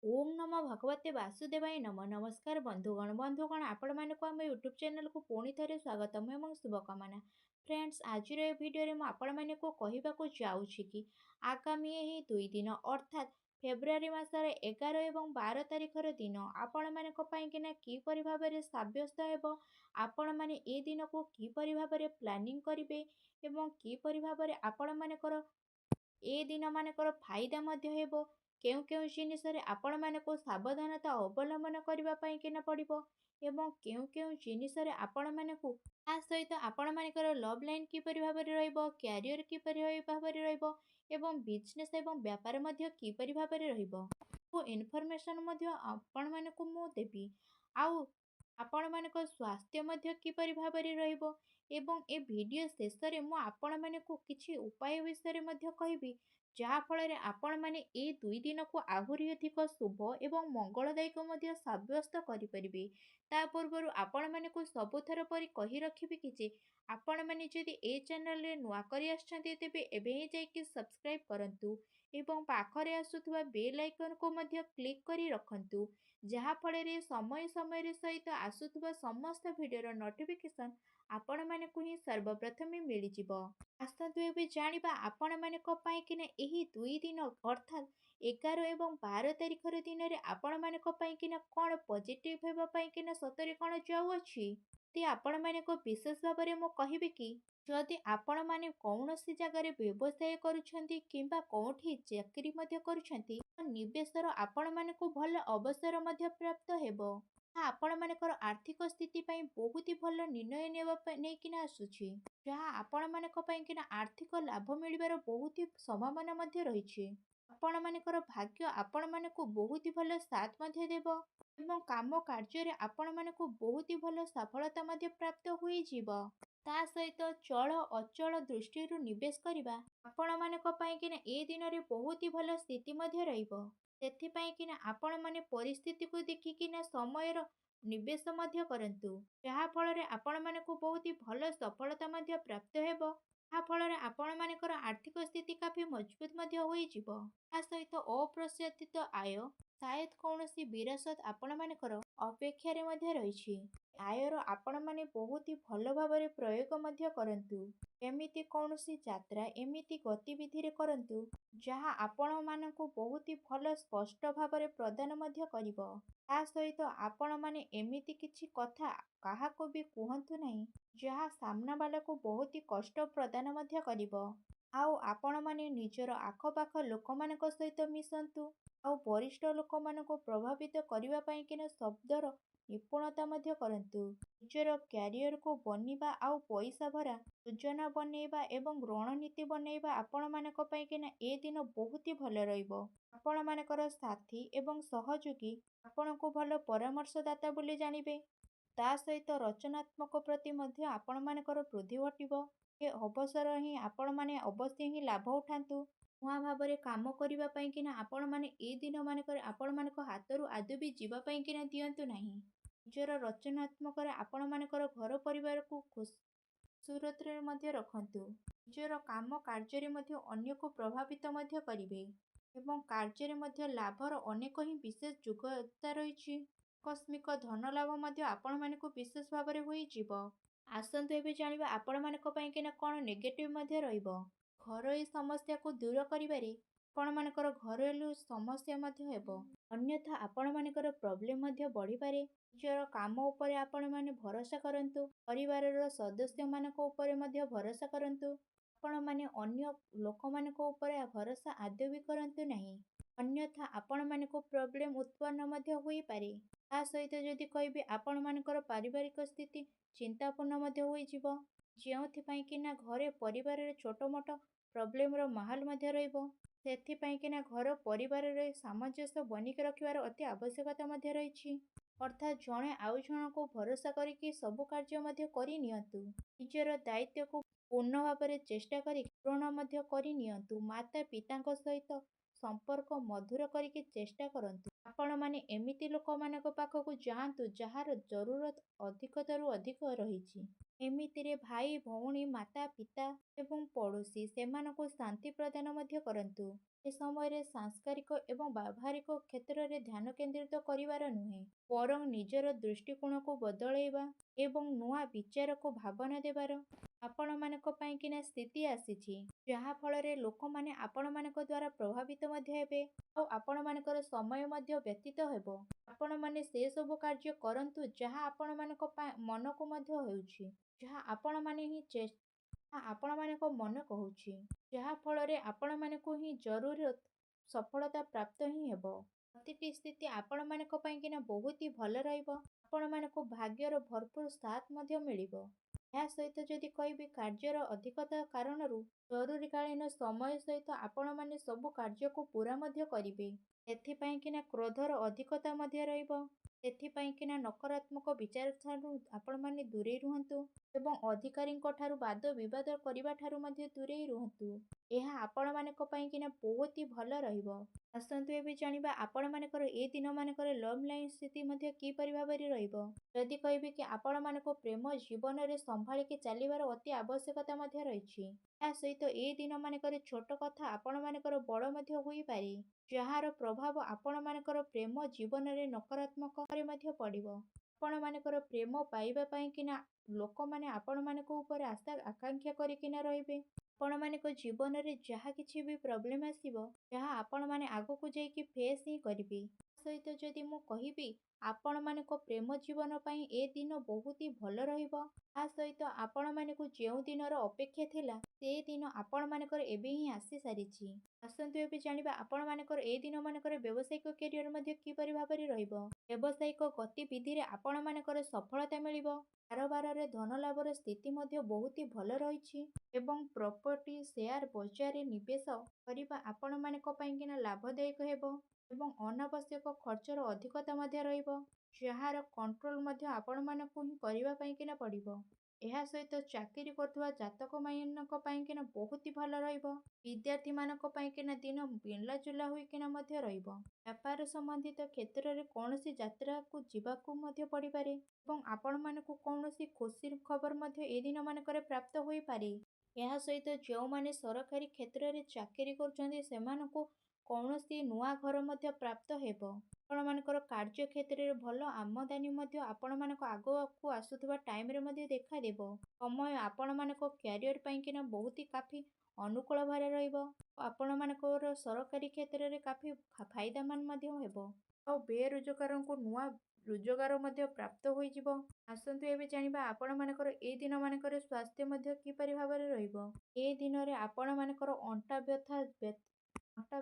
ଓಂ ନମଃ ଭଗବତେ ବାସୁଦେବାୟ ନମଃ। ନମସ୍କାର ବନ୍ଧୁଗଣ ଆପଣମାନଙ୍କୁ ଆମ ୟୁଟ୍ୟୁବ୍ ଚ୍ୟାନେଲକୁ ପୁଣି ଥରେ ସ୍ୱାଗତମ ଏବଂ ଶୁଭକାମନା। ଫ୍ରେଣ୍ଡସ୍, ଆଜିର ଏ ଭିଡ଼ିଓରେ ମୁଁ ଆପଣମାନଙ୍କୁ କହିବାକୁ ଯାଉଛି କି ଆଗାମୀ ଏହି 2 ଦିନ ଅର୍ଥାତ୍ ଫେବୃଆରୀ ମାସର 11 ଏବଂ 12 ତାରିଖର ଦିନ ଆପଣମାନଙ୍କ ପାଇଁକିନା କିପରି ଭାବରେ ସାବ୍ୟସ୍ତ ହେବ, ଆପଣମାନେ ଏ ଦିନକୁ କିପରି ଭାବରେ ପ୍ଲାନିଂ କରିବେ ଏବଂ କିପରି ଭାବରେ ଆପଣମାନଙ୍କର ଏ ଦିନମାନଙ୍କର ଫାଇଦା ମଧ୍ୟ ହେବ। କେଉଁ କେଉଁ ଜିନିଷରେ ଆପଣମାନଙ୍କୁ ସାବଧାନତା ଅବଲମ୍ବନ କରିବା ପାଇଁକିନା ପଡ଼ିବ ଏବଂ କେଉଁ କେଉଁ ଜିନିଷରେ ଆପଣମାନଙ୍କୁ ତା ସହିତ ଆପଣମାନଙ୍କର ଲଭ୍ ଲାଇନ୍ କିପରି ଭାବରେ ରହିବ, କ୍ୟାରିୟର କିପରି ଭାବରେ ରହିବ ଏବଂ ବିଜନେସ୍ ଏବଂ ବ୍ୟାପାର ମଧ୍ୟ କିପରି ଭାବରେ ରହିବ। ଇନଫର୍ମେସନ୍ ମଧ୍ୟ ଆପଣମାନଙ୍କୁ ମୁଁ ଦେବି। ଆଉ ଆପଣମାନଙ୍କ ସ୍ୱାସ୍ଥ୍ୟ ମଧ୍ୟ କିପରି ଭାବରେ ରହିବ ଏବଂ ଏ ଭିଡ଼ିଓ ଶେଷରେ ମୁଁ ଆପଣମାନଙ୍କୁ କିଛି ଉପାୟ ବିଷୟରେ ମଧ୍ୟ କହିବି, ଯାହାଫଳରେ ଆପଣମାନେ ଏ 2 ଦିନକୁ ଆହୁରି ଅଧିକ ଶୁଭ ଏବଂ ମଙ୍ଗଳଦାୟକ ମଧ୍ୟ ସାବ୍ୟସ୍ତ କରିପାରିବେ। ତା ପୂର୍ବରୁ ଆପଣମାନଙ୍କୁ ସବୁଥର ପରି କହି ରଖିବି କି ଯେ ଆପଣମାନେ ଯଦି ଏ ଚ୍ୟାନେଲରେ ନୂଆ କରି ଆସିଛନ୍ତି ତେବେ ଏବେ ହିଁ ଯାଇକି ସବସ୍କ୍ରାଇବ୍ କରନ୍ତୁ ଏବଂ ପାଖରେ ଆସୁଥିବା ବେଲ୍ ଆଇକନକୁ ମଧ୍ୟ କ୍ଲିକ୍ କରି ରଖନ୍ତୁ, ଯାହାଫଳରେ ସମୟ ସମୟରେ ସହିତ ଆସୁଥିବା ସମସ୍ତ ଭିଡ଼ିଓର ନୋଟିଫିକେସନ୍ ଆପଣମାନଙ୍କୁ ହିଁ ସର୍ବପ୍ରଥମେ ମିଳିଯିବ। ଆସନ୍ତୁ ଏବେ ଜାଣିବା ଆପଣମାନଙ୍କ ପାଇଁକିନା ଏହି 2 ଦିନ ଅର୍ଥାତ୍ 11 ଏବଂ 12 ତାରିଖର ଦିନରେ ଆପଣମାନଙ୍କ ପାଇଁକିନା କ'ଣ ପଜିଟିଭ୍ ହେବା ପାଇଁକିନା ସତରେ କ'ଣ ଯାଉଅଛି। ଯଦି ଆପଣମାନଙ୍କୁ ବିଶେଷ ଭାବରେ ମୁଁ କହିବି କି ଯଦି ଆପଣମାନେ କୌଣସି ଜାଗାରେ ବ୍ୟବସାୟ କରୁଛନ୍ତି କିମ୍ବା କେଉଁଠି ଚାକିରି ମଧ୍ୟ କରୁଛନ୍ତି, ତ ନିବେଶର ଆପଣମାନଙ୍କୁ ଭଲ ଅବସର ମଧ୍ୟ ପ୍ରାପ୍ତ ହେବ। ତାହା ଆପଣମାନଙ୍କର ଆର୍ଥିକ ସ୍ଥିତି ପାଇଁ ବହୁତ ଭଲ ନିର୍ଣ୍ଣୟ ନେଇକିନା ଆସୁଛି, ଯାହା ଆପଣମାନଙ୍କ ପାଇଁକିନା ଆର୍ଥିକ ଲାଭ ମିଳିବାର ବହୁତ ସମ୍ଭାବନା ମଧ୍ୟ ରହିଛି। ଆପଣମାନଙ୍କର ଭାଗ୍ୟ ଆପଣମାନଙ୍କୁ ବହୁତ ଭଲ ସାଥ ମଧ୍ୟ ଦେବ ଏବଂ କାମ କାର୍ଯ୍ୟରେ ଆପଣମାନଙ୍କୁ ବହୁତ ଭଲ ସଫଳତା ମଧ୍ୟ ପ୍ରାପ୍ତ ହୋଇଯିବ। ତା ସହିତ ଚଳ ଅଚଳ ଦୃଷ୍ଟିରୁ ନିବେଶ କରିବା ଆପଣମାନଙ୍କ ପାଇଁକିନା ଏ ଦିନରେ ବହୁତ ଭଲ ସ୍ଥିତି ମଧ୍ୟ ରହିବ। ସେଥିପାଇଁକିନା ଆପଣମାନେ ପରିସ୍ଥିତିକୁ ଦେଖିକିନା ସମୟର ନିବେଶ ମଧ୍ୟ କରନ୍ତୁ, ଯାହାଫଳରେ ଆପଣମାନଙ୍କୁ ବହୁତ ଭଲ ସଫଳତା ମଧ୍ୟ ପ୍ରାପ୍ତ ହେବ। ଯାହାଫଳରେ ଆପଣମାନଙ୍କର ଆର୍ଥିକ ସ୍ଥିତି କାଫି ମଜବୁତ ମଧ୍ୟ ହୋଇଯିବ। ତା ସହିତ ଅପ୍ରତ୍ୟାଶିତ ଆୟ, ସାୟଦ କୌଣସି ବିରାସତ ଆପଣମାନଙ୍କର ଅପେକ୍ଷାରେ ମଧ୍ୟ ରହିଛି। ଆୟର ଆପଣମାନେ ବହୁତ ଭଲ ଭାବରେ ପ୍ରୟୋଗ ମଧ୍ୟ କରନ୍ତୁ। ଏମିତି କୌଣସି ଯାତ୍ରା ଏମିତି ଗତିବିଧିରେ କରନ୍ତୁ ଯାହା ଆପଣମାନଙ୍କୁ ବହୁତ ଭଲ ସ୍ପଷ୍ଟ ଭାବରେ ପ୍ରଦାନ ମଧ୍ୟ କରିବ। ତା ସହିତ ଆପଣମାନେ ଏମିତି କିଛି କଥା କାହାକୁ ବି କୁହନ୍ତୁ ନାହିଁ ଯାହା ସାମ୍ନାବାଲାକୁ ବହୁତ କଷ୍ଟ ପ୍ରଦାନ ମଧ୍ୟ କରିବ। ଆଉ ଆପଣମାନେ ନିଜର ଆଖପାଖ ଲୋକମାନଙ୍କ ସହିତ ମିଶନ୍ତୁ ଆଉ ବରିଷ୍ଠ ଲୋକମାନଙ୍କୁ ପ୍ରଭାବିତ କରିବା ପାଇଁକିନା ଶବ୍ଦର ନିପୁଣତା ମଧ୍ୟ କରନ୍ତୁ। ନିଜର କ୍ୟାରିୟରକୁ ବନିବା ଆଉ ପଇସା ଭରା ଯୋଜନା ବନେଇବା ଏବଂ ରଣନୀତି ବନେଇବା ଆପଣମାନଙ୍କ ପାଇଁକିନା ଏ ଦିନ ବହୁତ ଭଲ ରହିବ। ଆପଣମାନଙ୍କର ସାଥୀ ଏବଂ ସହଯୋଗୀ ଆପଣଙ୍କୁ ଭଲ ପରାମର୍ଶଦାତା ବୋଲି ଜାଣିବେ। ତା ସହିତ ରଚନାତ୍ମକ ପ୍ରତି ମଧ୍ୟ ଆପଣମାନଙ୍କର ବୃଦ୍ଧି ଘଟିବ। ଏ ଅବସର ହିଁ ଆପଣମାନେ ଅବଶ୍ୟ ହିଁ ଲାଭ ଉଠାନ୍ତୁ। ନୂଆ ଭାବରେ କାମ କରିବା ପାଇଁକିନା ଆପଣମାନେ ଏ ଦିନମାନଙ୍କରେ ଆପଣମାନଙ୍କ ହାତରୁ ଆଦୌ ବି ଯିବା ପାଇଁକିନା ଦିଅନ୍ତୁ ନାହିଁ। ନିଜର ରଚନାତ୍ମକରେ ଆପଣମାନଙ୍କର ଘର ପରିବାରକୁ ସୁରତରେ ମଧ୍ୟ ରଖନ୍ତୁ। ନିଜର କାମ କାର୍ଯ୍ୟରେ ମଧ୍ୟ ଅନ୍ୟକୁ ପ୍ରଭାବିତ ମଧ୍ୟ କରିବେ ଏବଂ କାର୍ଯ୍ୟରେ ମଧ୍ୟ ଲାଭର ଅନେକ ହିଁ ବିଶେଷ ଯୋଗ୍ୟତା ରହିଛି। ଆକସ୍ମିକ ଧନ ଲାଭ ମଧ୍ୟ ଆପଣମାନଙ୍କୁ ବିଶେଷ ଭାବରେ ହୋଇଯିବ। ଆସନ୍ତୁ ଏବେ ଜାଣିବା ଆପଣମାନଙ୍କ ପାଇଁକିନା କ'ଣ ନେଗେଟିଭ୍ ମଧ୍ୟ ରହିବ। ଘରୋଇ ସମସ୍ୟାକୁ ଦୂର କରିବାରେ ଆପଣମାନଙ୍କର ଘରେଲୁ ସମସ୍ୟା ମଧ୍ୟ ହେବ। ଅନ୍ୟଥା ଆପଣମାନଙ୍କର ପ୍ରୋବ୍ଲେମ୍ ମଧ୍ୟ ବଢ଼ିପାରେ। ନିଜର କାମ ଉପରେ ଆପଣମାନେ ଭରସା କରନ୍ତୁ। ପରିବାରର ସଦସ୍ୟମାନଙ୍କ ଉପରେ ମଧ୍ୟ ଭରସା କରନ୍ତୁ। ଆପଣମାନେ ଅନ୍ୟ ଲୋକମାନଙ୍କ ଉପରେ ଭରସା ଆଦୌ ବି କରନ୍ତୁ ନାହିଁ, ଅନ୍ୟଥା ଆପଣମାନଙ୍କୁ ପ୍ରୋବ୍ଲେମ୍ ଉତ୍ପନ୍ନ ମଧ୍ୟ ହୋଇପାରେ। ତା ସହିତ ଯଦି କହିବି ଆପଣମାନଙ୍କର ପାରିବାରିକ ସ୍ଥିତି ଚିନ୍ତାପୂର୍ଣ୍ଣ ମଧ୍ୟ ହୋଇଯିବ, ଯେଉଁଥିପାଇଁକିନା ଘରେ ପରିବାରରେ ଛୋଟ ମୋଟ ପ୍ରୋବ୍ଲେମର ମାହୋଲ ମଧ୍ୟ ରହିବ। ସେଥିପାଇଁକିନା ଘର ପରିବାରରେ ସାମଞ୍ଜସ୍ୟ ବନେଇକି ରଖିବାର ଅତି ଆବଶ୍ୟକତା ମଧ୍ୟ ରହିଛି। ଅର୍ଥାତ୍ ଜଣେ ଆଉ ଜଣଙ୍କୁ ଭରସା କରିକି ସବୁ କାର୍ଯ୍ୟ ମଧ୍ୟ କରିନିଅନ୍ତୁ। ନିଜର ଦାୟିତ୍ୱକୁ ପୂର୍ଣ୍ଣ ଭାବରେ ଚେଷ୍ଟା କରି ପୂରଣ ମଧ୍ୟ କରିନିଅନ୍ତୁ। ମାତା ପିତାଙ୍କ ସହିତ ସମ୍ପର୍କ ମଧୁର କରିକି ଚେଷ୍ଟା କରନ୍ତୁ। ଆପଣମାନେ ଏମିତି ଲୋକମାନଙ୍କ ପାଖକୁ ଯାଆନ୍ତୁ ଯାହାର ଜରୁରତ ଅଧିକତାରୁ ଅଧିକ ରହିଛି। ଏମିତିରେ ଭାଇ ଭଉଣୀ ମାତା ପିତା ଏବଂ ପଡ଼ୋଶୀ ସେମାନଙ୍କୁ ଶାନ୍ତି ପ୍ରଦାନ ମଧ୍ୟ କରନ୍ତୁ। ଏ ସମୟରେ ସାଂସ୍କାରିକ ଏବଂ ବ୍ୟବହାରିକ କ୍ଷେତ୍ରରେ ଧ୍ୟାନ କେନ୍ଦ୍ରିତ କରିବାର ନୁହେଁ, ବରଂ ନିଜର ଦୃଷ୍ଟିକୋଣକୁ ବଦଳାଇବା ଏବଂ ନୂଆ ବିଚାରକୁ ଭାବନା ଦେବାର ଆପଣମାନଙ୍କ ପାଇଁକିନା ସ୍ଥିତି ଆସିଛି, ଯାହା ଫଳରେ ଲୋକମାନେ ଆପଣମାନଙ୍କ ଦ୍ୱାରା ପ୍ରଭାବିତ ମଧ୍ୟ ହେବେ ଆଉ ଆପଣମାନଙ୍କର ସମୟ ମଧ୍ୟ ବ୍ୟତୀତ ହେବ। ଆପଣମାନେ ସେ ସବୁ କାର୍ଯ୍ୟ କରନ୍ତୁ ଯାହା ଆପଣମାନଙ୍କ ମନକୁ ମଧ୍ୟ ହେଉଛି, ଯାହା ଆପଣମାନଙ୍କ ମନ କହୁଛି, ଯାହା ଫଳରେ ଆପଣମାନଙ୍କୁ ହିଁ ଜରୁର ସଫଳତା ପ୍ରାପ୍ତ ହିଁ ହେବ। ପ୍ରତିଟି ସ୍ଥିତି ଆପଣମାନଙ୍କ ପାଇଁକିନା ବହୁତ ହି ଭଲ ରହିବ। ଆପଣମାନଙ୍କୁ ଭାଗ୍ୟର ଭରପୁର ସାଥ ମଧ୍ୟ ମିଳିବ। ଏହା ସହିତ ଯଦି କହିବି କାର୍ଯ୍ୟର ଅଧିକତା କାରଣରୁ ଜରୁରୀକାଳୀନ ସମୟ ସହିତ ଆପଣମାନେ ସବୁ କାର୍ଯ୍ୟକୁ ପୂରା ମଧ୍ୟ କରିବେ। ସେଥିପାଇଁକିନା କ୍ରୋଧର ଅଧିକତା ମଧ୍ୟ ରହିବ। ସେଥିପାଇଁକିନା ନକାରାତ୍ମକ ବିଚାରଠାରୁ ଆପଣମାନେ ଦୂରେଇ ରୁହନ୍ତୁ ଏବଂ ଅଧିକାରୀଙ୍କ ଠାରୁ ବାଦ ବିବାଦ କରିବା ଠାରୁ ମଧ୍ୟ ଦୂରେଇ ରୁହନ୍ତୁ। ଏହା ଆପଣମାନଙ୍କ ପାଇଁକିନା ବହୁତ ହି ଭଲ ରହିବ। ଆସନ୍ତୁ ଏବେ ଜାଣିବା ଆପଣମାନଙ୍କର ଏ ଦିନମାନଙ୍କରେ ଲଭ୍ ଲାଇନ୍ ସ୍ଥିତି ମଧ୍ୟ କିପରି ଭାବରେ ରହିବ। ଯଦି କହିବି କି ଆପଣମାନଙ୍କୁ ପ୍ରେମ ଜୀବନରେ ସମ୍ଭାଳିକି ଚାଲିବାର ଅତି ଆବଶ୍ୟକତା ମଧ୍ୟ ରହିଛି। ଏହା ସହିତ ଏ ଦିନମାନଙ୍କରେ ଛୋଟ କଥା ଆପଣମାନଙ୍କର ବଡ଼ ମଧ୍ୟ ହୋଇପାରେ, ଯାହାର ପ୍ରଭାବ ଆପଣମାନଙ୍କର ପ୍ରେମ ଜୀବନରେ ନକାରାତ୍ମକରେ ମଧ୍ୟ ପଡ଼ିବ। ଆପଣମାନଙ୍କର ପ୍ରେମ ପାଇବା ପାଇଁକିନା ଲୋକମାନେ ଆପଣମାନଙ୍କ ଉପରେ ଆଶା ଆକାଂକ୍ଷା କରିକିନା ରହିବେ। ଆପଣମାନଙ୍କ ଜୀବନରେ ଯାହା କିଛି ବି ପ୍ରୋବ୍ଲେମ୍ ଆସିବ, ଯାହା ଆପଣମାନେ ଆଗକୁ ଯାଇକି ଫେସ୍ ହିଁ କରିବେ। ତା ସହିତ ଯଦି ମୁଁ କହିବି ଆପଣମାନଙ୍କ ପ୍ରେମ ଜୀବନ ପାଇଁ ଏ ଦିନ ବହୁତ ହି ଭଲ ରହିବ। ତା ସହିତ ଆପଣମାନଙ୍କୁ ଯେଉଁ ଦିନର ଅପେକ୍ଷା ଥିଲା, ସେ ଦିନ ଆପଣମାନଙ୍କର ଏବେ ହିଁ ଆସି ସାରିଛି। ଆସନ୍ତୁ ଏବେ ଜାଣିବା ଆପଣମାନଙ୍କର ଏ ଦିନମାନଙ୍କରେ ବ୍ୟବସାୟିକ କ୍ୟାରିୟର ମଧ୍ୟ କିପରି ଭାବରେ ରହିବ। ବ୍ୟବସାୟିକ ଗତିବିଧିରେ ଆପଣମାନଙ୍କର ସଫଳତା ମିଳିବ। କାରବାରରେ ଧନ ଲାଭର ସ୍ଥିତି ମଧ୍ୟ ବହୁତ ହି ଭଲ ରହିଛି ଏବଂ ପ୍ରପର୍ଟି ସେୟାର ବଜାରରେ ନିବେଶ କରିବା ଆପଣମାନଙ୍କ ପାଇଁକିନା ଲାଭଦାୟକ ହେବ ଏବଂ ଅନାବଶ୍ୟକ ଖର୍ଚ୍ଚର ଅଧିକତା ମଧ୍ୟ ରହିବ, ଯାହାର କଣ୍ଟ୍ରୋଲ ମଧ୍ୟ ଆପଣମାନଙ୍କୁ ହିଁ କରିବା ପାଇଁକିନା ପଡ଼ିବ। ଏହା ସହିତ ଚାକିରି କରୁଥିବା ଜାତକମାନଙ୍କ ପାଇଁକିନା ବହୁତ ହି ଭଲ ରହିବ। ବିଦ୍ୟାର୍ଥୀମାନଙ୍କ ପାଇଁକିନା ଦିନ ମିଲାଜୁଲା ହୋଇକିନା ମଧ୍ୟ ରହିବ। ବ୍ୟାପାର ସମ୍ବନ୍ଧିତ କ୍ଷେତ୍ରରେ କୌଣସି ଯାତ୍ରାକୁ ଯିବାକୁ ମଧ୍ୟ ପଡ଼ିପାରେ ଏବଂ ଆପଣମାନଙ୍କୁ କୌଣସି ଖୁସି ଖବର ମଧ୍ୟ ଏ ଦିନମାନଙ୍କରେ ପ୍ରାପ୍ତ ହୋଇପାରେ। ଏହା ସହିତ ଯେଉଁମାନେ ସରକାରୀ କ୍ଷେତ୍ରରେ ଚାକିରି କରୁଛନ୍ତି ସେମାନଙ୍କୁ କୌଣସି ନୂଆ ଘର ମଧ୍ୟ ପ୍ରାପ୍ତ ହେବ। ଆପଣମାନଙ୍କର କାର୍ଯ୍ୟକ୍ଷେତ୍ରରେ ଭଲ ଆମଦାନୀ ମଧ୍ୟ ଆପଣମାନଙ୍କ ଆଗକୁ ଆସୁଥିବା ଟାଇମରେ ମଧ୍ୟ ଦେଖାଦେବ। ସମୟ ଆପଣମାନଙ୍କ କ୍ୟାରିୟର ପାଇଁକିନା ବହୁତ ହି କାଫି ଅନୁକୂଳ ଭାବରେ ରହିବ। ଆପଣମାନଙ୍କର ସରକାରୀ କ୍ଷେତ୍ରରେ କାଫି ଫାଇଦାମାନ ମଧ୍ୟ ହେବ ଆଉ ବେରୋଜଗାରଙ୍କୁ ନୂଆ ରୋଜଗାର ମଧ୍ୟ ପ୍ରାପ୍ତ ହୋଇଯିବ। ଆସନ୍ତୁ ଏବେ ଜାଣିବା ଆପଣମାନଙ୍କର ଏ ଦିନମାନଙ୍କରେ ସ୍ୱାସ୍ଥ୍ୟ ମଧ୍ୟ କିପରି ଭାବରେ ରହିବ। ଏ ଦିନରେ ଆପଣମାନଙ୍କର ଅଣ୍ଟା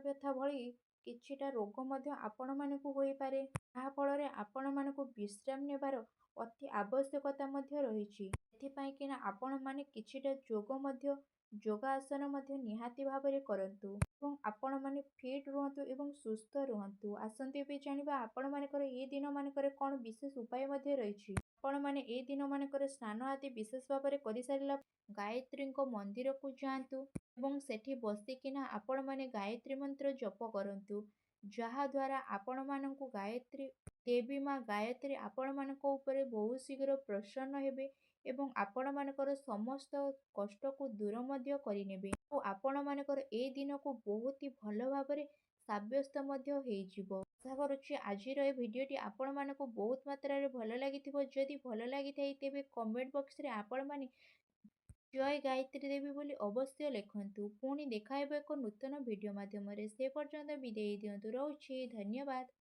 ବ୍ୟଥା ଭଳି କିଛିଟା ରୋଗ ମଧ୍ୟ ଆପଣମାନଙ୍କୁ ହୋଇପାରେ, ଯାହା ଫଳରେ ଆପଣମାନଙ୍କୁ ବିଶ୍ରାମ ନେବାର ଅତି ଆବଶ୍ୟକତା ମଧ୍ୟ ରହିଛି। ସେଥିପାଇଁକିନା ଆପଣମାନେ କିଛିଟା ଯୋଗାସନ ମଧ୍ୟ ନିହାତି ଭାବରେ କରନ୍ତୁ ଏବଂ ଆପଣମାନେ ଫିଟ୍ ରୁହନ୍ତୁ ଏବଂ ସୁସ୍ଥ ରୁହନ୍ତୁ। ଆସନ୍ତୁ ଏବେ ଜାଣିବା ଆପଣମାନଙ୍କର ଏ ଦିନମାନଙ୍କରେ କ'ଣ ବିଶେଷ ଉପାୟ ମଧ୍ୟ ରହିଛି। ଆପଣମାନେ ଏ ଦିନମାନଙ୍କରେ ସ୍ନାନ ଆଦି ବିଶେଷ ଭାବରେ କରିସାରିଲା ଗାୟତ୍ରୀଙ୍କ ମନ୍ଦିରକୁ ଯାଆନ୍ତୁ ଏବଂ ସେଠି ବସିକିନା ଆପଣମାନେ ଗାୟତ୍ରୀ ମନ୍ତ୍ର ଜପ କରନ୍ତୁ, ଯାହାଦ୍ୱାରା ଆପଣମାନଙ୍କୁ ଦେବୀ ମା ଗାୟତ୍ରୀ ଆପଣମାନଙ୍କ ଉପରେ ବହୁତ ଶୀଘ୍ର ପ୍ରସନ୍ନ ହେବେ ଏବଂ ଆପଣମାନଙ୍କର ସମସ୍ତ କଷ୍ଟକୁ ଦୂର ମଧ୍ୟ କରିନେବେ ଆଉ ଆପଣମାନଙ୍କର ଏ ଦିନକୁ ବହୁତ ହି ଭଲ ଭାବରେ ସାବ୍ୟସ୍ତ ମଧ୍ୟ ହେଇଯିବ। ଆଶା କରୁଛି ଆଜିର ଏ ଭିଡ଼ିଓଟି ଆପଣମାନଙ୍କୁ ବହୁତ ମାତ୍ରାରେ ଭଲ ଲାଗିଥିବ। ଯଦି ଭଲ ଲାଗିଥାଏ ତେବେ କମେଣ୍ଟ ବକ୍ସରେ ଆପଣମାନେ ଜୟ ଗାୟତ୍ରୀ ଦେବୀ ବୋଲି ଅବଶ୍ୟ ଲେଖନ୍ତୁ। ପୁଣି ଦେଖା ହେବ ଏକ ନୂତନ ଭିଡ଼ିଓ ମାଧ୍ୟମରେ। ସେ ପର୍ଯ୍ୟନ୍ତ ବିଦାୟ ଦିଅନ୍ତୁ। ରହୁଛି। ଧନ୍ୟବାଦ।